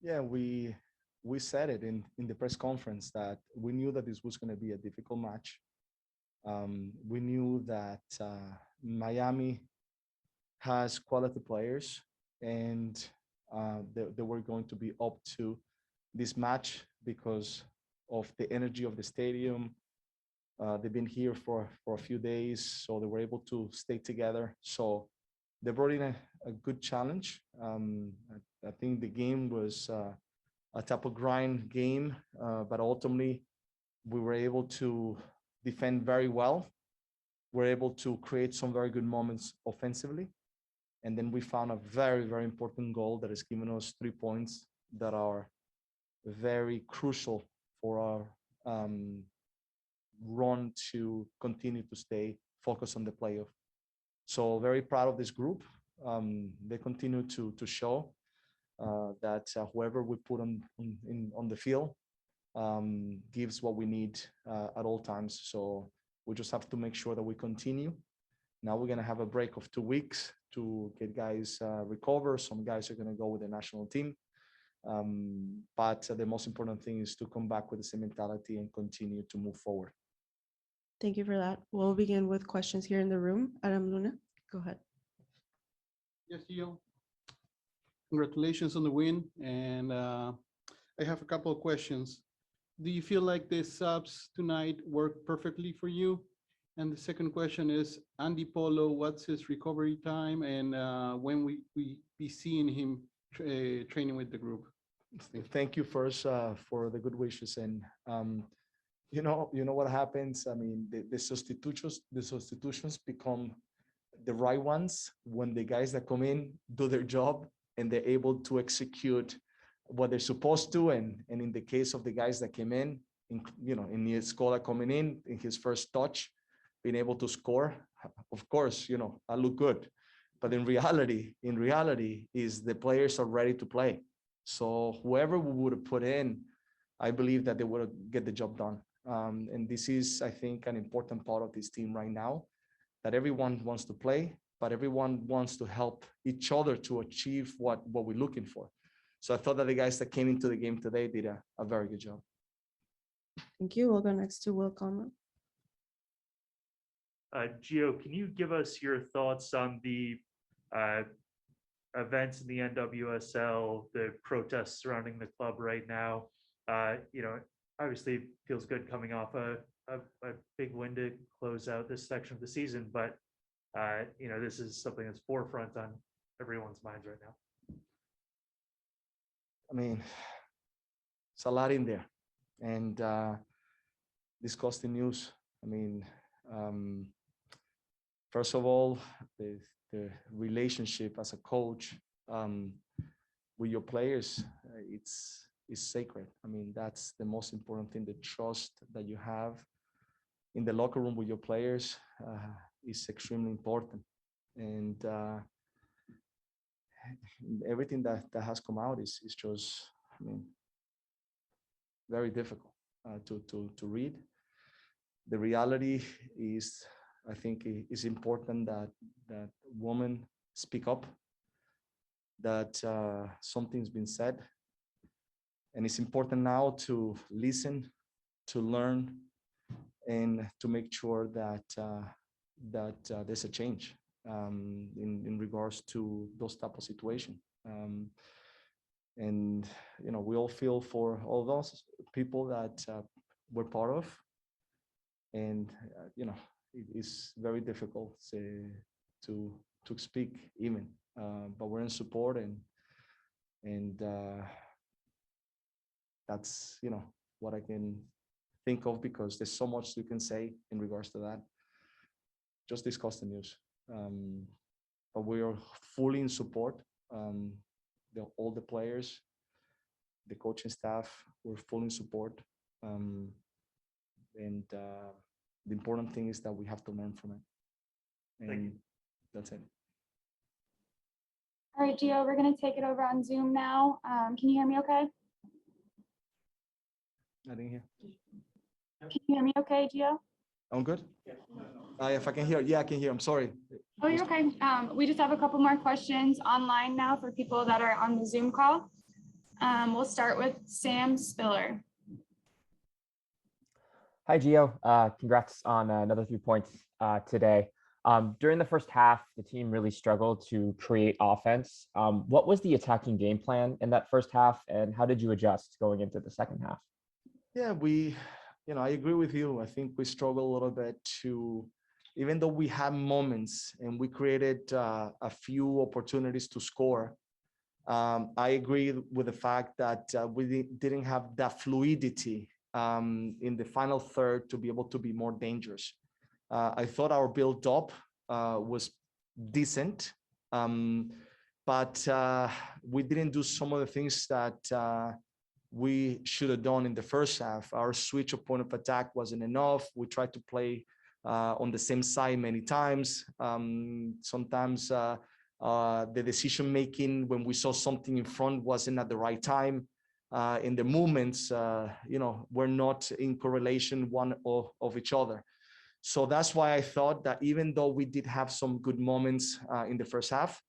Yeah, we said it in the press conference that we knew that this was going to be a difficult match. We knew that Miami has quality players, and they were going to be up to this match because of the energy of the stadium. They've been here for a few days, so they were able to stay together. So they brought in a good challenge. I think the game was a type of grind game, but ultimately we were able to defend very well. We're able to create some very good moments offensively. And then we found a very, very important goal that has given us 3 points that are very crucial for our run to continue to stay focused on the playoff. So very proud of this group. They continue to show that whoever we put on the field gives what we need at all times. So we just have to make sure that we continue. Now we're going to have a break of 2 weeks to get guys recover. Some guys are going to go with the national team. But the most important thing is to come back with the same mentality and continue to move forward. Thank you for that. We'll begin with questions here in the room. Adam Luna, go ahead. Yes, Gio. Congratulations on the win. And I have a couple of questions. Do you feel like the subs tonight worked perfectly for you? And the second question is, Andy Polo, what's his recovery time, and when we be seeing him training with the group? Thank you first for the good wishes. And you know what happens. I mean, the substitutions become the right ones when the guys that come in do their job and they're able to execute what they're supposed to. And in the case of the guys that came in the Escola coming in his first touch, being able to score, of course, I look good. But in reality is the players are ready to play. So whoever we would have put in, I believe that they would have get the job done. And this is, I think, an important part of this team right now, that everyone wants to play, but everyone wants to help each other to achieve what we're looking for. So I thought that the guys that came into the game today did a very good job. Thank you. We'll go next to Will Conlon. Gio, can you give us your thoughts on the events in the NWSL, the protests surrounding the club right now? Obviously it feels good coming off a big win to close out this section of the season, but this is something that's forefront on everyone's minds right now. I mean, it's a lot in there, and disgusting news. I mean, first of all, the relationship as a coach with your players, it's sacred. I mean, that's the most important thing. The trust that you have in the locker room with your players is extremely important. And everything that has come out is just, I mean, very difficult to read. The reality is, I think it's important that women speak up, that something's been said. And it's important now to listen, to learn, and to make sure that there's a change in regards to those type of situation. And we all feel for all those people that we're part of, and it is very difficult to speak even, but we're in support, and that's what I can think of, because there's so much you can say in regards to that. Just discuss the news, but we are fully in support. All the players, the coaching staff, we're fully in support, and the important thing is that we have to learn from it, and that's it. All right, Gio, we're going to take it over on Zoom now. Can you hear me okay? I didn't hear. Can you hear me okay, Gio? I'm good? If I can hear, yeah, I can hear. I'm sorry. Oh, you're okay. We just have a couple more questions online now for people that are on the Zoom call. We'll start with Sam Spiller. Hi, Gio. Congrats on another 3 points today. During the first half, the team really struggled to create offense. What was the attacking game plan in that first half, and how did you adjust going into the second half? Yeah, I agree with you. I think we struggle a little bit to, even though we had moments and we created a few opportunities to score. I agree with the fact that we didn't have that fluidity in the final third to be able to be more dangerous. I thought our build up was decent, but we didn't do some of the things that we should have done in the first half. Our switch of point of attack wasn't enough. We tried to play on the same side many times. Sometimes the decision making when we saw something in front wasn't at the right time. In the movements, we're not in correlation one of each other. So that's why I thought that even though we did have some good moments in the first half,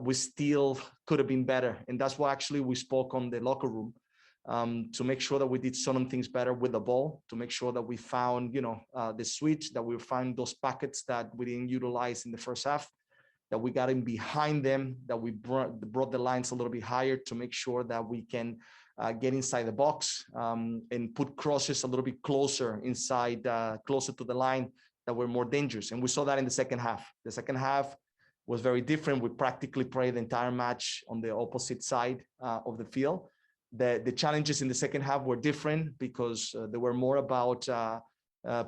we still could have been better. And that's why actually we spoke on the locker room to make sure that we did certain things better with the ball, to make sure that we found, the switch, that we find those packets that we didn't utilize in the first half, that we got in behind them, that we brought the lines a little bit higher to make sure that we can get inside the box and put crosses a little bit closer inside, closer to the line, that were more dangerous. And we saw that in the second half. The second half was very different. We practically played the entire match on the opposite side of the field. The challenges in the second half were different because they were more about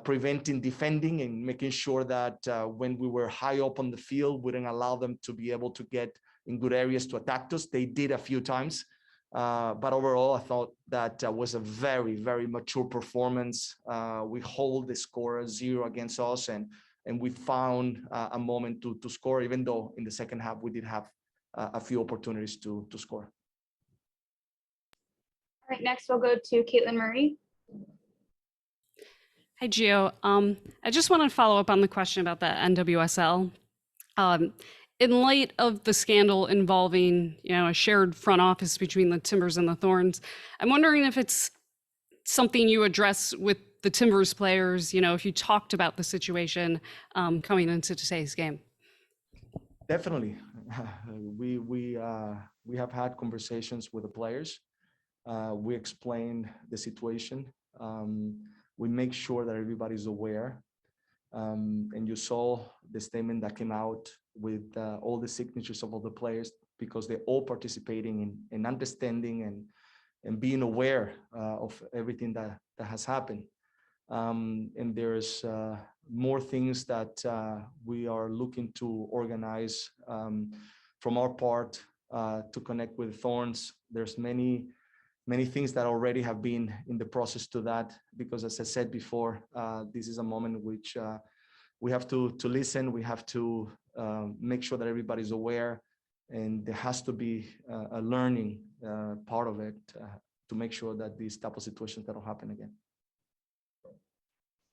preventing defending and making sure that when we were high up on the field, we didn't allow them to be able to get in good areas to attack us. They did a few times. But overall, I thought that was a very, very mature performance. We hold the score 0 against us, and we found a moment to score, even though in the second half we did have a few opportunities to score. All right, next we'll go to Caitlin Murray. Hi, Gio. I just want to follow up on the question about the NWSL. In light of the scandal involving, a shared front office between the Timbers and the Thorns, I'm wondering if it's something you address with the Timbers players, if you talked about the situation coming into today's game. Definitely. We have had conversations with the players. We explain the situation. We make sure that everybody's aware. And you saw the statement that came out with all the signatures of all the players, because they're all participating in understanding and being aware of everything that has happened. And there's more things that we are looking to organize from our part to connect with Thorns. There's many things that already have been in the process to that, because as I said before, this is a moment in which we have to listen, we have to make sure that everybody's aware, and there has to be a learning part of it to make sure that these type of situations don't happen again.